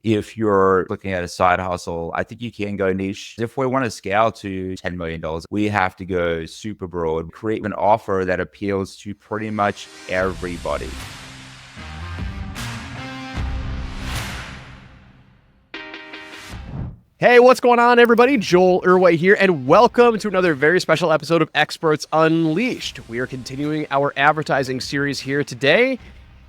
If you're looking at a side hustle, I think you can go niche. If we want to scale to $10 million, we have to go super broad, create an offer that appeals to pretty much everybody. Hey, what's going on, everybody? Joel Irway here, and welcome to another very special episode of Experts Unleashed. We are continuing our advertising series here today,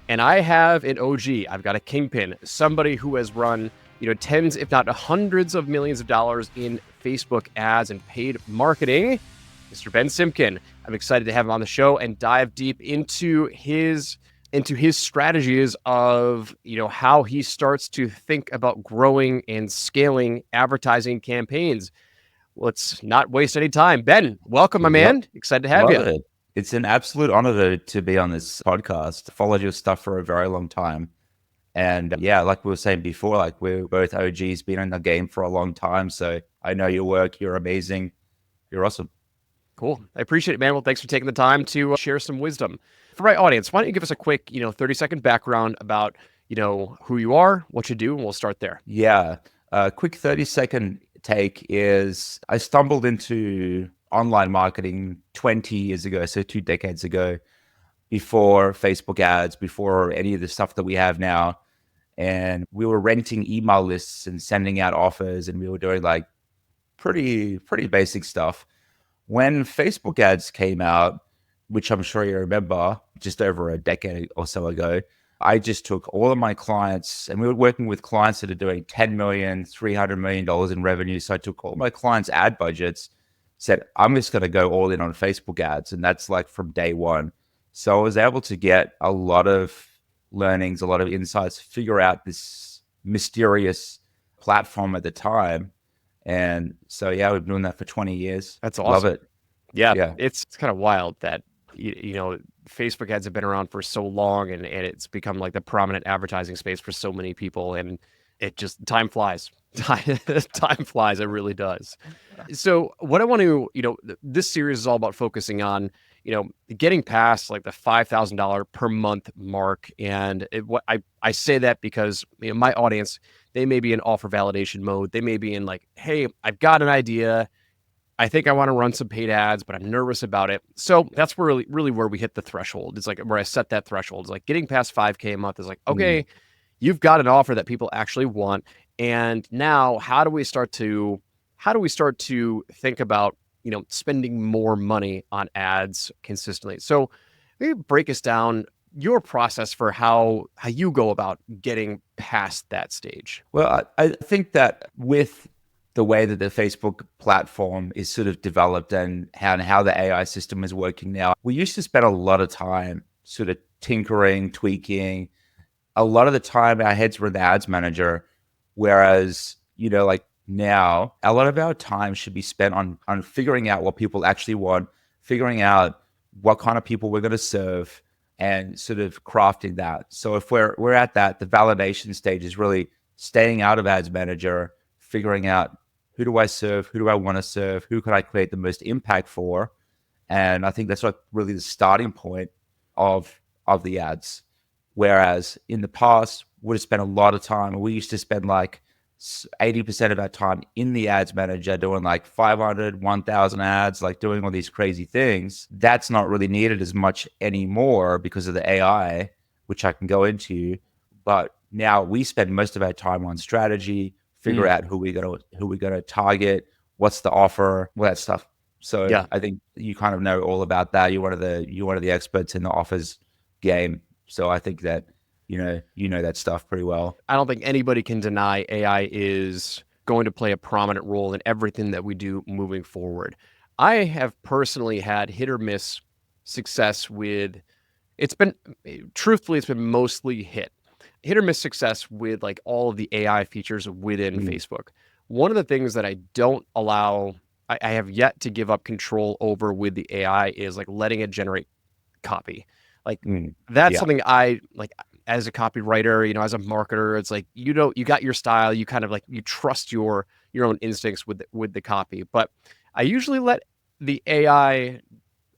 and I have an OG. I've got a kingpin, somebody who has run, tens, if not hundreds of millions of dollars in Facebook ads and paid marketing, Mr. Ben Simkin. I'm excited to have him on the show and dive deep into his strategies of, how he starts to think about growing and scaling advertising campaigns. Let's not waste any time. Ben, welcome, my man. Excited to have you. Love it. It's an absolute honor to be on this podcast. Followed your stuff for a very long time. And yeah, like we were saying before, like we're both OGs, been in the game for a long time. So I know your work. You're amazing. You're awesome. Cool. I appreciate it, man. Well, thanks for taking the time to share some wisdom. For my audience, why don't you give us a quick, 30-second background about, who you are, what you do, and we'll start there. Yeah. A quick 30-second take is I stumbled into online marketing 20 years ago, so 2 decades ago, before Facebook ads, before any of the stuff that we have now. And we were renting email lists and sending out offers, and we were doing like pretty basic stuff. When Facebook ads came out, which I'm sure you remember, just over a decade or so ago, I just took all of my clients, and we were working with clients that are doing $10 million, $300 million in revenue. So I took all my clients' ad budgets, said, I'm just going to go all in on Facebook ads. And that's like from day one. So I was able to get a lot of learnings, a lot of insights, figure out this mysterious platform at the time. And so, yeah, we've been doing that for 20 years. That's awesome. Love it. Yeah. It's kind of wild that, Facebook ads have been around for so long and it's become like the prominent advertising space for so many people. And it just, time flies. Time flies. It really does. So what I want to, this series is all about focusing on, getting past like the $5,000 per month mark. And what I say that because, my audience, they may be in offer validation mode. They may be in like, hey, I've got an idea. I think I want to run some paid ads, but I'm nervous about it. So that's really where we hit the threshold. It's like where I set that threshold. It's like getting past 5K a month is like, okay, you've got an offer that people actually want. And now how do we start to think about, spending more money on ads consistently? So maybe break us down your process for how you go about getting past that stage. Well, I think that with the way that the Facebook platform is sort of developed and how the AI system is working now, we used to spend a lot of time sort of tinkering, tweaking. A lot of the time our heads were in the ads manager, whereas, like now, a lot of our time should be spent on figuring out what people actually want, figuring out what kind of people we're going to serve, and sort of crafting that. So if we're at that, the validation stage is really staying out of ads manager, figuring out who do I serve, who do I want to serve, who can I create the most impact for. And I think that's like really the starting point of the ads. Whereas in the past, we would have spent a lot of time. We used to spend like 80% of our time in the ads manager doing like 500, 1,000 ads, like doing all these crazy things. That's not really needed as much anymore because of the AI, which I can go into. But now we spend most of our time on strategy, figure out who we're gonna target, what's the offer, all that stuff. So yeah. I think you kind of know all about that. You're one of the experts in the offers game. So I think that you know that stuff pretty well. I don't think anybody can deny AI is going to play a prominent role in everything that we do moving forward. I have personally had hit or miss success with, truthfully, it's been mostly hit or miss success with like all of the AI features within Facebook. One of the things that I don't allow, I have yet to give up control over with the AI is like letting it generate copy. Like that's something I like as a copywriter, as a marketer. It's like, you got your style, you kind of like, you trust your own instincts with the copy. But I usually let the AI,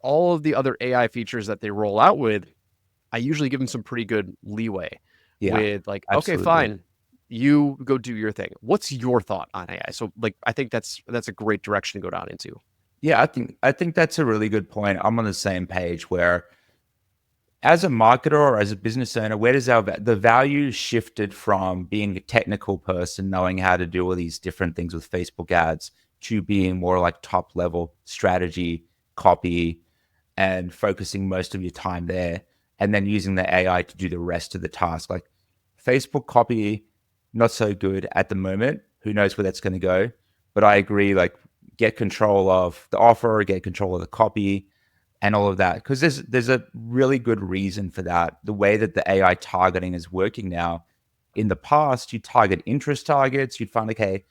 all of the other AI features that they roll out with, I usually give them some pretty good leeway with like, absolutely. okay, fine. You go do your thing. What's your thought on AI? So like, I think that's a great direction to go down into. Yeah, I think that's a really good point. I'm on the same page where as a marketer or as a business owner, where does the value shifted from being a technical person, knowing how to do all these different things with Facebook ads, to being more like top level strategy, copy, and focusing most of your time there, and then using the AI to do the rest of the task. Like Facebook copy, not so good at the moment. Who knows where that's going to go? But I agree, like get control of the offer, get control of the copy, and all of that, because there's a really good reason for that. The way that the AI targeting is working now. In the past, you target interest targets. You'd find, okay,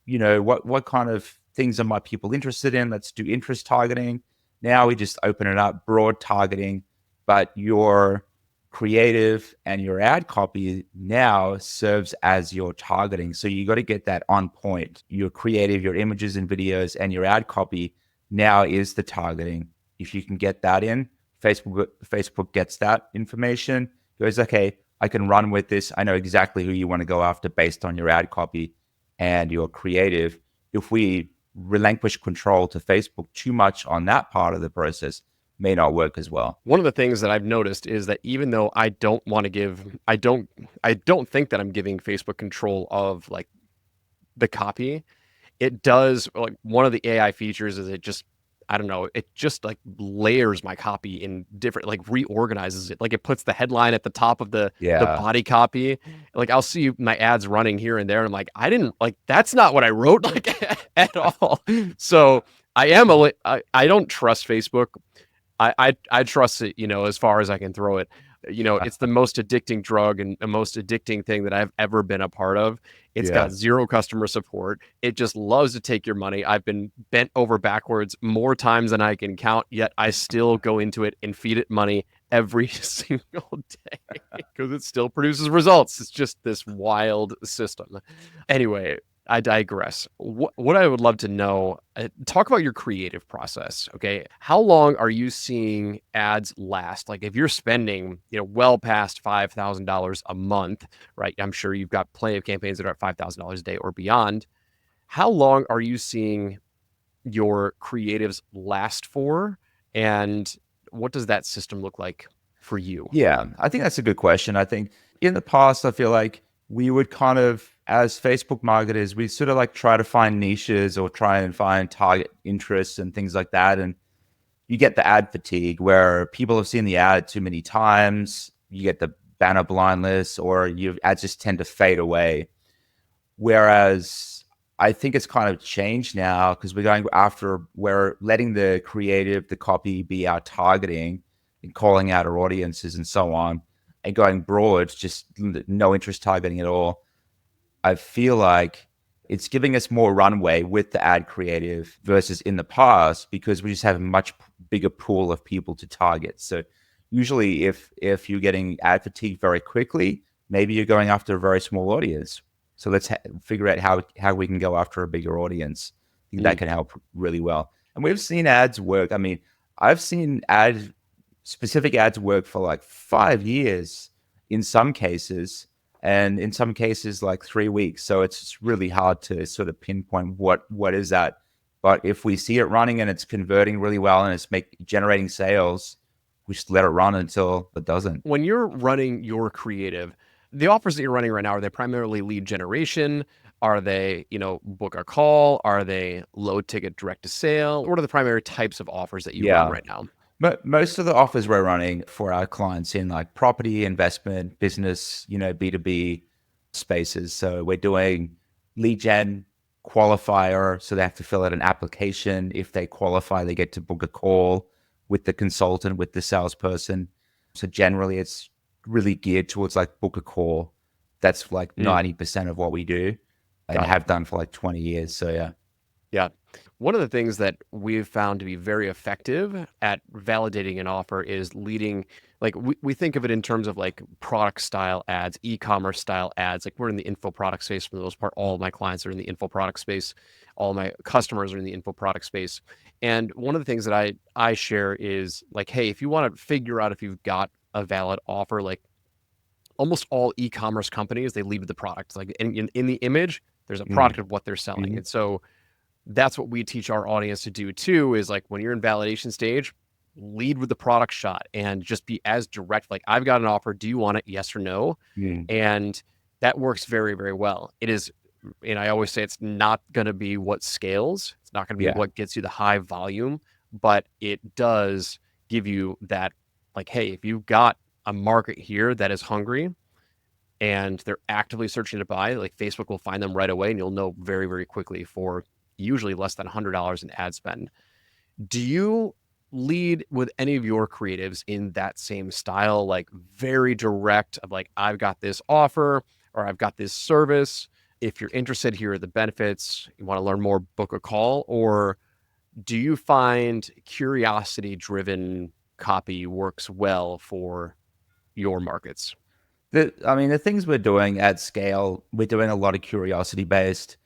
what kind of things are my people interested in? Let's do interest targeting. Now we just open it up, broad targeting, but your creative and your ad copy now serves as your targeting. So you got to get that on point. Your creative, your images and videos, and your ad copy now is the targeting. If you can get that in, Facebook gets that information, goes, okay, I can run with this. I know exactly who you want to go after based on your ad copy and your creative. If we relinquish control to Facebook too much on that part of the process, may not work as well. One of the things that I've noticed is that even though I don't want to I don't think that I'm giving Facebook control of like the copy. It does, like, one of the AI features is it just, I don't know, it just like layers my copy in different, like reorganizes it. Like it puts the headline at the top of the Yeah. body copy. Like I'll see my ads running here and there, and I'm like, I didn't like that's not what I wrote like at all. So I don't trust Facebook. I trust it, as far as I can throw it. It's the most addicting drug and the most addicting thing that I've ever been a part of. It's Yeah. got zero customer support. It just loves to take your money. I've been bent over backwards more times than I can count, yet I still go into it and feed it money every single day because it still produces results. It's just this wild system. Anyway, I digress. What I would love to know, talk about your creative process. Okay. How long are you seeing ads last? Like if you're spending, well past $5,000 a month, right? I'm sure you've got plenty of campaigns that are at $5,000 a day or beyond. How long are you seeing your creatives last for? And what does that system look like for you? Yeah, I think that's a good question. I think in the past, I feel like we would kind of, as Facebook marketers, we sort of like try to find niches or try and find target interests and things like that. And you get the ad fatigue where people have seen the ad too many times. You get the banner blindness, or your ads just tend to fade away. Whereas I think it's kind of changed now because we're letting the creative, the copy be our targeting and calling out our audiences and so on, and going broad, just no interest targeting at all. I feel like it's giving us more runway with the ad creative versus in the past because we just have a much bigger pool of people to target. So usually if you're getting ad fatigue very quickly, maybe you're going after a very small audience. So let's figure out how we can go after a bigger audience. I think that Mm. can help really well. And we've seen ads work. I mean, I've seen specific ads work for like 5 years in some cases, and in some cases like 3 weeks. So it's really hard to sort of pinpoint what is that. But if we see it running and it's converting really well and it's generating sales, we just let it run until it doesn't. When you're running your creative, the offers that you're running right now, are they primarily lead generation? Are they, book a call? Are they low ticket direct to sale? What are the primary types of offers that you run Yeah. right now? But most of the offers we're running for our clients in like property, investment, business, B2B spaces. So we're doing lead gen qualifier. So they have to fill out an application. If they qualify, they get to book a call with the consultant, with the salesperson. So generally it's really geared towards like book a call. That's like Mm, 90% of what we do and got it. have done for like 20 years. So yeah. Yeah. One of the things that we've found to be very effective at validating an offer is leading, like we think of it in terms of like product style ads, e-commerce style ads. Like we're in the info product space for the most part. All of my clients are in the info product space. All my customers are in the info product space. And one of the things that I share is like, hey, if you want to figure out if you've got a valid offer, like almost all e-commerce companies, they lead with the product. Like in the image, there's a Mm. product of what they're selling. And so that's what we teach our audience to do too, is like when you're in validation stage, lead with the product shot and just be as direct. Like, I've got an offer. Do you want it? Yes or no? Mm. And that works very, very well. It is, and I always say it's not going to be what scales. It's not going to be Yeah. what gets you the high volume, but it does give you that, like, hey, if you've got a market here that is hungry and they're actively searching to buy, like Facebook will find them right away and you'll know very, very quickly for usually less than $100 in ad spend. Do you lead with any of your creatives in that same style, like very direct of like, I've got this offer or I've got this service. If you're interested, here are the benefits. You want to learn more, book a call? Or do you find curiosity driven copy works well for your markets? The things we're doing at scale, we're doing a lot of curiosity based.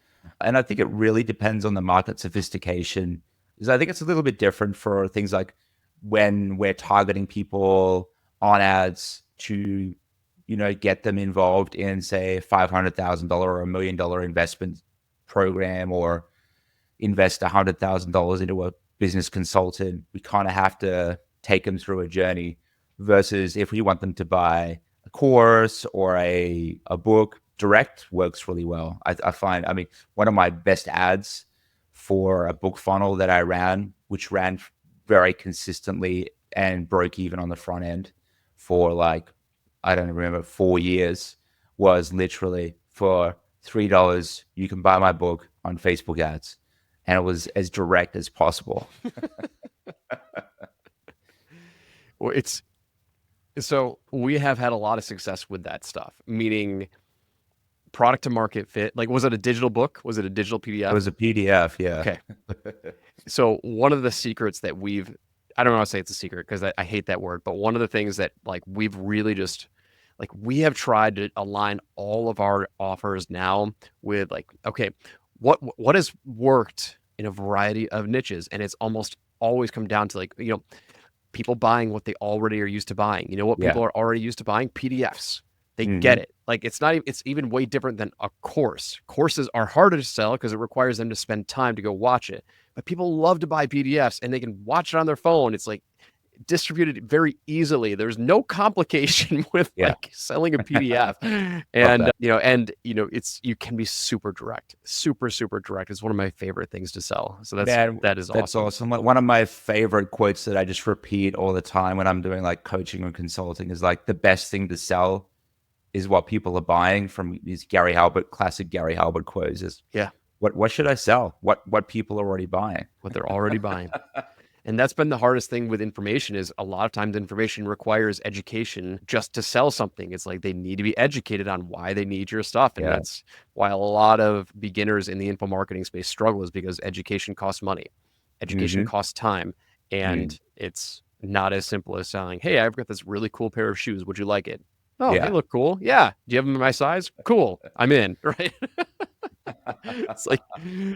And I think it really depends on the market sophistication. Because I think it's a little bit different for things like when we're targeting people on ads to, get them involved in, say, $500,000 or $1 million investment program, or invest $100,000 into a business consultant. We kind of have to take them through a journey. Versus if we want them to buy a course or a book, direct works really well. I find, one of my best ads for a book funnel that I ran, which ran very consistently and broke even on the front end for like, I don't remember, 4 years, was literally for $3, you can buy my book on Facebook ads. And it was as direct as possible. Well, so we have had a lot of success with that stuff, meaning product to market fit. Like, was it a digital book? Was it a digital PDF? It was a PDF, yeah. Okay. So one of the secrets that I don't want to say it's a secret because I hate that word, but one of the things that like we've really just like we have tried to align all of our offers now with like, okay, what has worked in a variety of niches, and it's almost always come down to like, people buying what they already are used to buying. You know what people are already used to buying? PDFs. They get it. Like, it's even way different than a course. Courses are harder to sell because it requires them to spend time to go watch it. But people love to buy PDFs and they can watch it on their phone. It's like distributed very easily. There's no complication with like selling a PDF. And you can be super direct, super, super direct. It's one of my favorite things to sell. So that is awesome. That's awesome. One of my favorite quotes that I just repeat all the time when I'm doing like coaching or consulting is like, the best thing to sell is what people are buying. From these classic Gary Halbert quotes is, what should I sell? What people are already buying. What they're already buying. And that's been the hardest thing with information, is a lot of times information requires education just to sell something. It's like they need to be educated on why they need your stuff. And that's why a lot of beginners in the info marketing space struggle, is because education costs money. Education costs time. And it's not as simple as selling, hey, I've got this really cool pair of shoes. Would you like it? Oh, they look cool. Yeah. Do you have them in my size? Cool. I'm in. Right. It's like,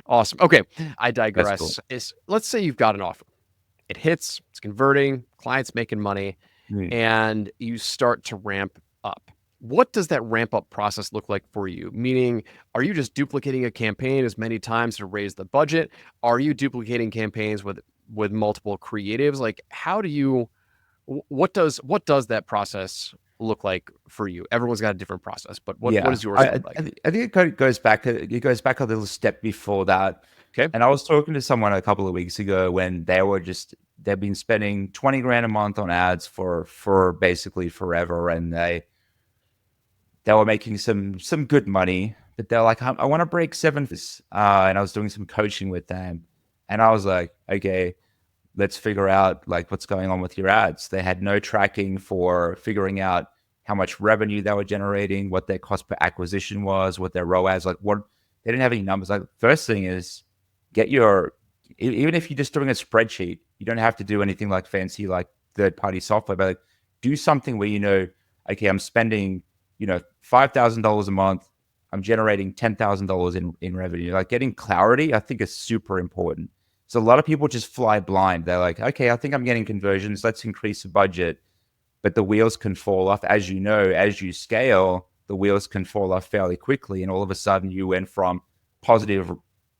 awesome. Okay. I digress. Cool. Let's say you've got an offer. It hits, it's converting, client's making money, and you start to ramp up. What does that ramp up process look like for you? Meaning, are you just duplicating a campaign as many times to raise the budget? Are you duplicating campaigns with multiple creatives? Like, what does that process look like for you? Everyone's got a different process, but what does yours look like? I think it goes back a little step before that. Okay. And I was talking to someone a couple of weeks ago when they've been spending 20 grand a month on ads for basically forever. And they were making some good money, but they're like, I want to break seven. And I was doing some coaching with them, and I was like, okay, let's figure out like what's going on with your ads. They had no tracking for figuring out how much revenue they were generating, what their cost per acquisition was, what their ROAS, they didn't have any numbers. Like, first thing is, even if you're just doing a spreadsheet, you don't have to do anything like fancy, like third-party software, but like, do something where, okay, I'm spending, $5,000 a month. I'm generating $10,000 in revenue. Like, getting clarity, I think, is super important. So a lot of people just fly blind. They're like, okay, I think I'm getting conversions. Let's increase the budget. but the wheels can fall off. As you know, as you scale, the wheels can fall off fairly quickly. And all of a sudden you went from positive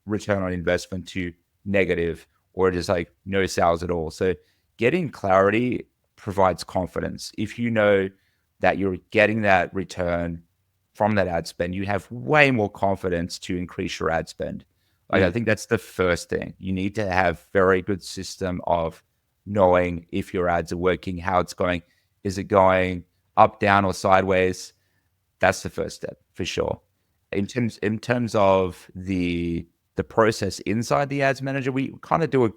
return on investment to negative, or just like no sales at all. So getting clarity provides confidence. If you know that you're getting that return from that ad spend, you have way more confidence to increase your ad spend. Like, I think that's the first thing. You need to have very good system of knowing if your ads are working, how it's going. Is it going up, down, or sideways? That's the first step for sure. In terms of the process inside the ads manager, we kind of do a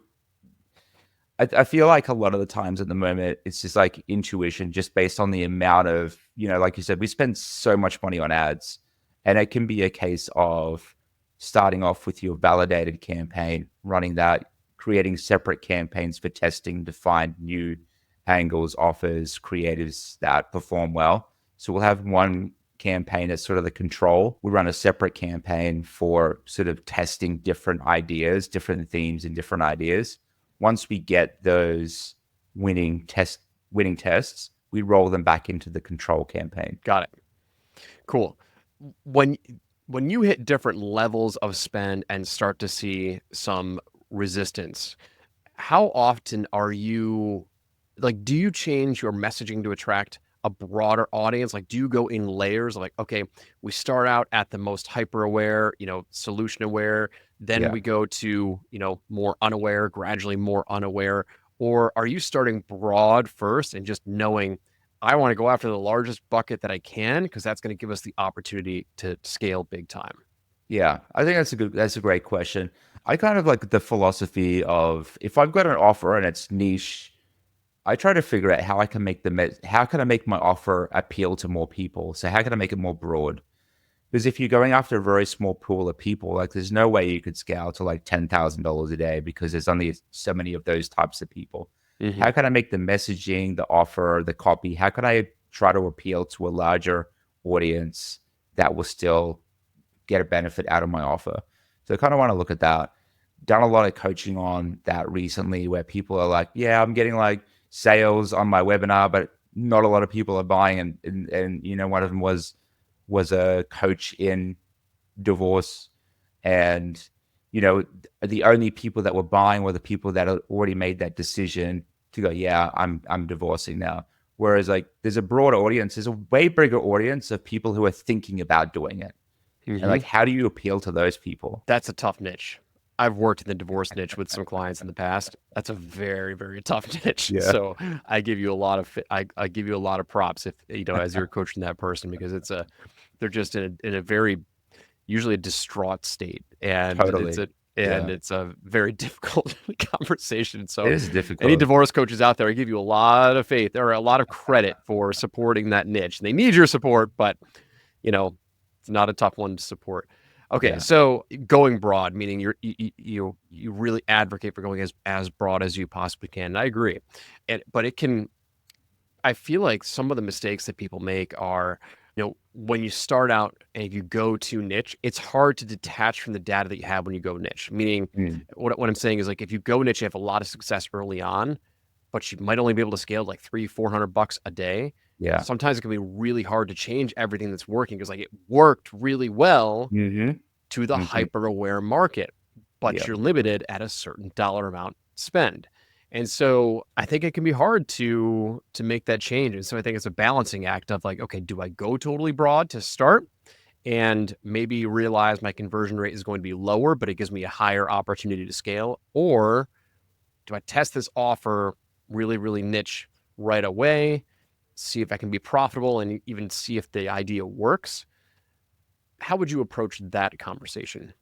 I feel like a lot of the times at the moment, it's just like intuition, just based on the amount of, like you said, we spend so much money on ads. And it can be a case of starting off with your validated campaign, running that, creating separate campaigns for testing to find new angles, offers, creatives that perform well. So we'll have one campaign as sort of the control. We run a separate campaign for sort of testing different ideas, different themes, and different ideas. Once we get those winning tests, we roll them back into the control campaign. Got it. Cool. When you hit different levels of spend and start to see some resistance, how often are you do you change your messaging to attract a broader audience? Like, do you go in layers? Like, okay, we start out at the most hyper aware, solution aware. Then we go to, more unaware, gradually more unaware. Or are you starting broad first and just knowing I want to go after the largest bucket that I can, because that's going to give us the opportunity to scale big time? Yeah, I think that's a great question. I kind of like the philosophy of, if I've got an offer and it's niche, I try to figure out how I can make how can I make my offer appeal to more people? So how can I make it more broad? Because if you're going after a very small pool of people, like, there's no way you could scale to like $10,000 a day, because there's only so many of those types of people. Mm-hmm. How can I make the messaging, the offer, the copy? How can I try to appeal to a larger audience that will still get a benefit out of my offer? So I kind of want to look at that. Done a lot of coaching on that recently, where people are like, yeah, I'm getting like sales on my webinar, but not a lot of people are buying. And one of them was a coach in divorce, and the only people that were buying were the people that had already made that decision to go, yeah, I'm divorcing now. Whereas, like, there's a broader audience, there's a way bigger audience of people who are thinking about doing it. Mm-hmm. And like, how do you appeal to those people? That's a tough niche. I've worked in the divorce niche with some clients in the past. That's a very, very tough niche. Yeah. So I give you a lot of I give you a lot of props if as you're coaching that person, because they're just in a very, usually a distraught state, and Totally. it's a very difficult conversation. So It is difficult. any divorce coaches out there, I give you a lot of faith or a lot of credit for supporting that niche. They need your support, but it's not a tough one to support. Okay, so going broad, meaning you really advocate for going as broad as you possibly can. And I agree, but I feel like some of the mistakes that people make are, when you start out and you go to niche, it's hard to detach from the data that you have when you go niche. Meaning, what I'm saying is, like, if you go niche, you have a lot of success early on, but you might only be able to scale like $300-$400 a day. Yeah. Sometimes it can be really hard to change everything that's working, because like it worked really well to the hyper aware market, but you're limited at a certain dollar amount spend. And so I think it can be hard to make that change. And so I think it's a balancing act of like, okay, do I go totally broad to start and maybe realize my conversion rate is going to be lower, but it gives me a higher opportunity to scale? Or do I test this offer really, really niche right away, see if I can be profitable, and even see if the idea works? How would you approach that conversation?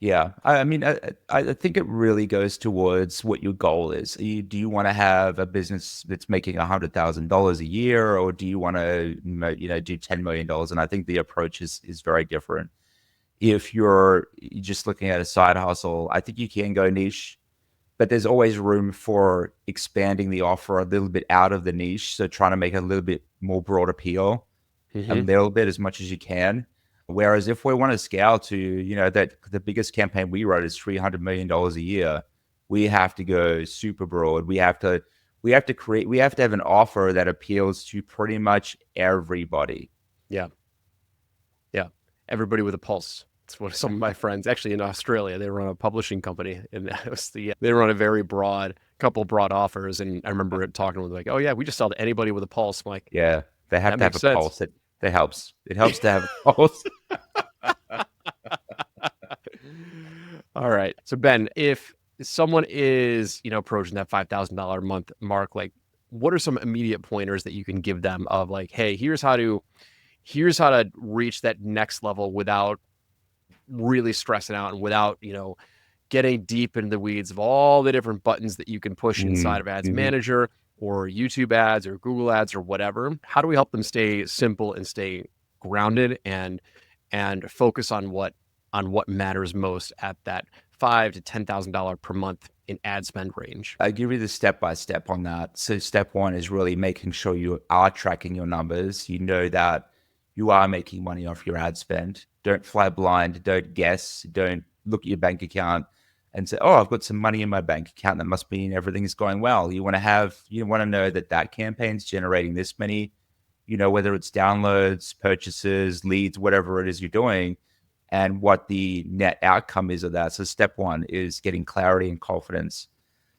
Yeah. I mean, I think it really goes towards what your goal is. Do you want to have a business that's making $100,000 a year, or do you want to, do $10 million? And I think the approach is very different. If you're just looking at a side hustle, I think you can go niche, but there's always room for expanding the offer a little bit out of the niche. So trying to make a little bit more broad appeal, a little bit, as much as you can. Whereas if we want to scale to, that the biggest campaign we wrote is $300 million a year, we have to go super broad. We have to We have to have an offer that appeals to pretty much everybody. Yeah. Yeah. Everybody with a pulse. It's what some of my friends actually in Australia, they run a publishing company, and that was they run a very couple broad offers. And I remember talking with them like, oh yeah, we just sell to anybody with a pulse. I'm like, Yeah, they have that to have makes a sense. pulse. It helps. It helps to have a pulse. All right. So Ben, if someone is, approaching that $5,000 a month mark, like what are some immediate pointers that you can give them of like, hey, here's how to reach that next level without really stressing out and without, getting deep into the weeds of all the different buttons that you can push inside of Ads Mm-hmm. Manager or YouTube ads or Google ads or whatever. How do we help them stay simple and stay grounded and focus on what matters most at that $5,000 to $10,000 per month in ad spend range? I give you the step by step on that. So step one is really making sure you are tracking your numbers. You know that you are making money off your ad spend. Don't fly blind. Don't guess. Don't look at your bank account and say, "Oh, I've got some money in my bank account. That must mean everything is going well." You want to know that campaign's generating this many. Whether it's downloads, purchases, leads, whatever it is you're doing, and what the net outcome is of that. So step one is getting clarity and confidence.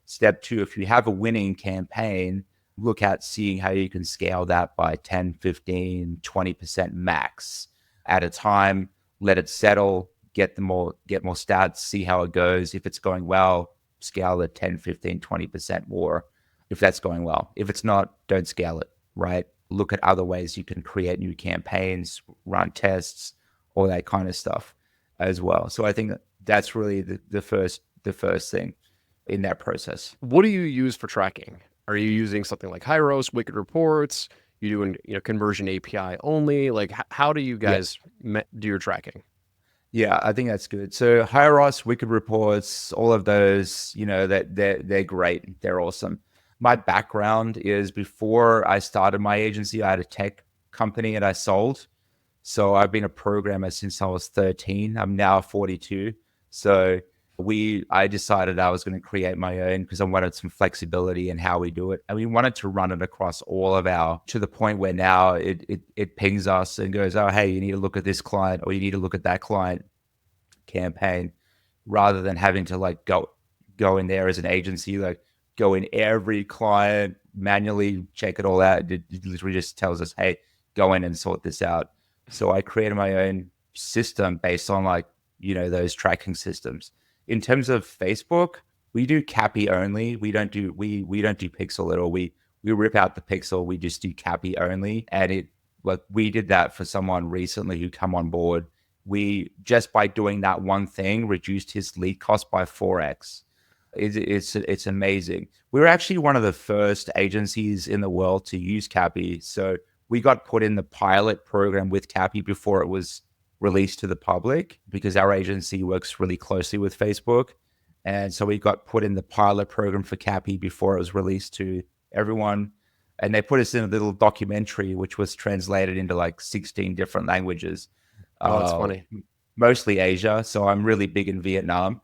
Step two, if you have a winning campaign, look at seeing how you can scale that by 10, 15, 20% max at a time. Let it settle, get more stats, see how it goes. If it's going well, scale it 10, 15, 20% more if that's going well. If it's not, don't scale it, right? Look at other ways you can create new campaigns, run tests, all that kind of stuff as well. So I think that's really the first thing in that process. What do you use for tracking? Are you using something like Hyros, Wicked Reports? You doing conversion API only? Like how do you Yeah. guys do your tracking? Yeah, I think that's good. So Hyros, Wicked Reports, all of those, that they're great. They're awesome. My background is before I started my agency, I had a tech company and I sold. So I've been a programmer since I was 13. I'm now 42. So I decided I was going to create my own because I wanted some flexibility in how we do it. And we wanted to run it across to the point where now it pings us and goes, oh, hey, you need to look at this client or you need to look at that client campaign, rather than having to like go in there as an agency, like go in every client, manually check it all out. It literally just tells us, hey, go in and sort this out. So I created my own system based on those tracking systems. In terms of Facebook, we do CAPI only. We don't do pixel at all. We rip out the pixel. We just do CAPI only. And we did that for someone recently who come on board. We just by doing that one thing reduced his lead cost by 4x. It's amazing. We were actually one of the first agencies in the world to use CAPI. So we got put in the pilot program with CAPI before it was released to the public because our agency works really closely with Facebook. And so we got put in the pilot program for CAPI before it was released to everyone. And they put us in a little documentary, which was translated into like 16 different languages. Oh, that's funny. Mostly Asia. So I'm really big in Vietnam.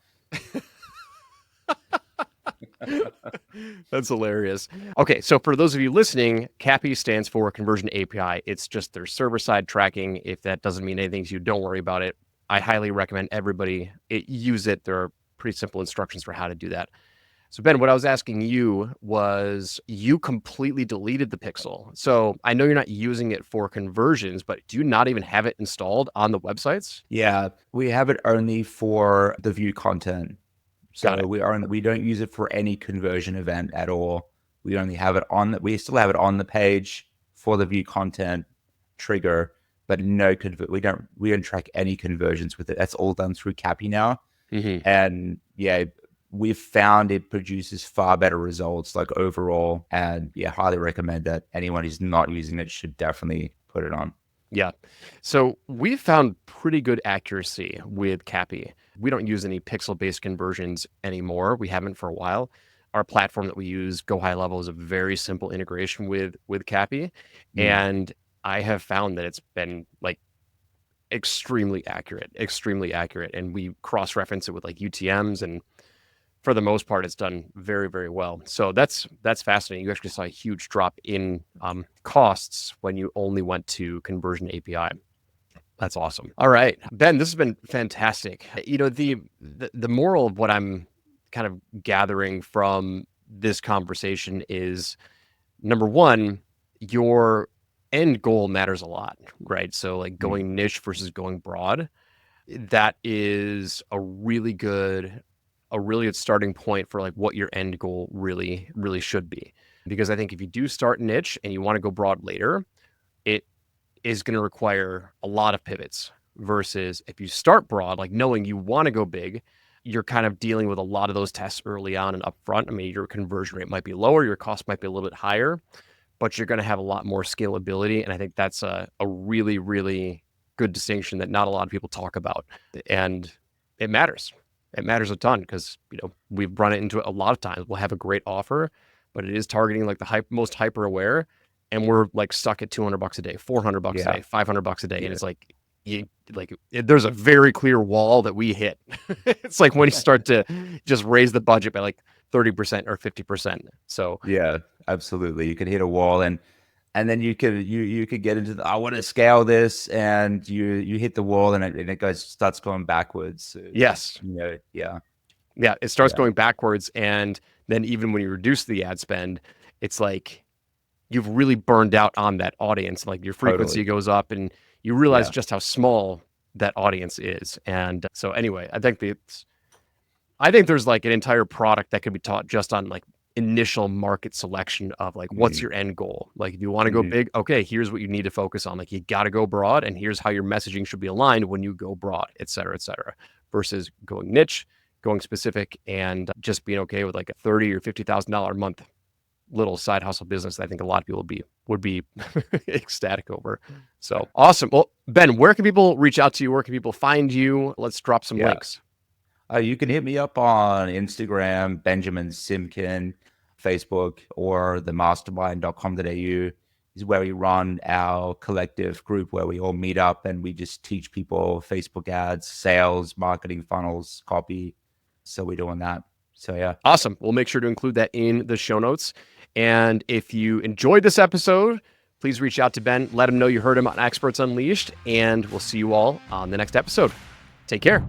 That's hilarious. Okay, so for those of you listening, CAPI stands for Conversion API. It's just their server-side tracking. If that doesn't mean anything to you, don't worry about it. I highly recommend everybody use it. There are pretty simple instructions for how to do that. So Ben, what I was asking you was you completely deleted the pixel. So I know you're not using it for conversions, but do you not even have it installed on the websites? Yeah, we have it only for the view content. Got So it. we don't use it for any conversion event at all. We only have it we still have it on the page for the view content trigger, but we don't track any conversions with it. That's all done through CAPI now. Mm-hmm. And yeah, we've found it produces far better results like overall. And yeah, highly recommend that anyone who's not using it should definitely put it on. Yeah. So we've found pretty good accuracy with CAPI. We don't use any pixel-based conversions anymore. We haven't for a while. Our platform that we use, Go High Level, is a very simple integration with CAPI. Mm. And I have found that it's been like extremely accurate. And we cross-reference it with like UTMs and for the most part, it's done very, very well. So that's fascinating. You actually saw a huge drop in costs when you only went to conversion API. That's awesome. All right, Ben, this has been fantastic. The moral of what I'm kind of gathering from this conversation is, number one, your end goal matters a lot, right? So like going niche versus going broad, that is a really good starting point for like what your end goal really, really should be. Because I think if you do start niche and you want to go broad later, it is going to require a lot of pivots, versus if you start broad, like knowing you want to go big, you're kind of dealing with a lot of those tests early on and upfront. I mean, your conversion rate might be lower, your cost might be a little bit higher, but you're going to have a lot more scalability. And I think that's a really, really good distinction that not a lot of people talk about. And it matters. It matters a ton because, we've run it into it a lot of times. We'll have a great offer, but it is targeting like the most hyper aware. And we're like stuck at $200 a day, $400 a day, $500 a day. And it's like, there's a very clear wall that we hit. It's like when you start to just raise the budget by like 30% or 50%. So yeah, absolutely. You could hit a wall, and then you could get into I want to scale this, and you hit the wall, and it starts going backwards. Yes. Yeah. Yeah, it starts going backwards. And then even when you reduce the ad spend, it's like you've really burned out on that audience. Like your frequency goes up, and you realize just how small that audience is. And so anyway, I think there's like an entire product that could be taught just on like initial market selection of like, what's your end goal? Like if you want to go big, okay, here's what you need to focus on. Like you got to go broad, and here's how your messaging should be aligned when you go broad, et cetera, versus going niche, going specific, and just being okay with like a $30,000 or $50,000 a month little side hustle business that I think a lot of people would be ecstatic over. So awesome. Well, Ben, where can people reach out to you? Where can people find you? Let's drop some links. You can hit me up on Instagram, Benjamin Simkin, Facebook, or themastermind.com.au is where we run our collective group where we all meet up and we just teach people Facebook ads, sales, marketing funnels, copy. So we're doing that. So yeah. Awesome. We'll make sure to include that in the show notes. And if you enjoyed this episode, please reach out to Ben. Let him know you heard him on Experts Unleashed, and we'll see you all on the next episode. Take care.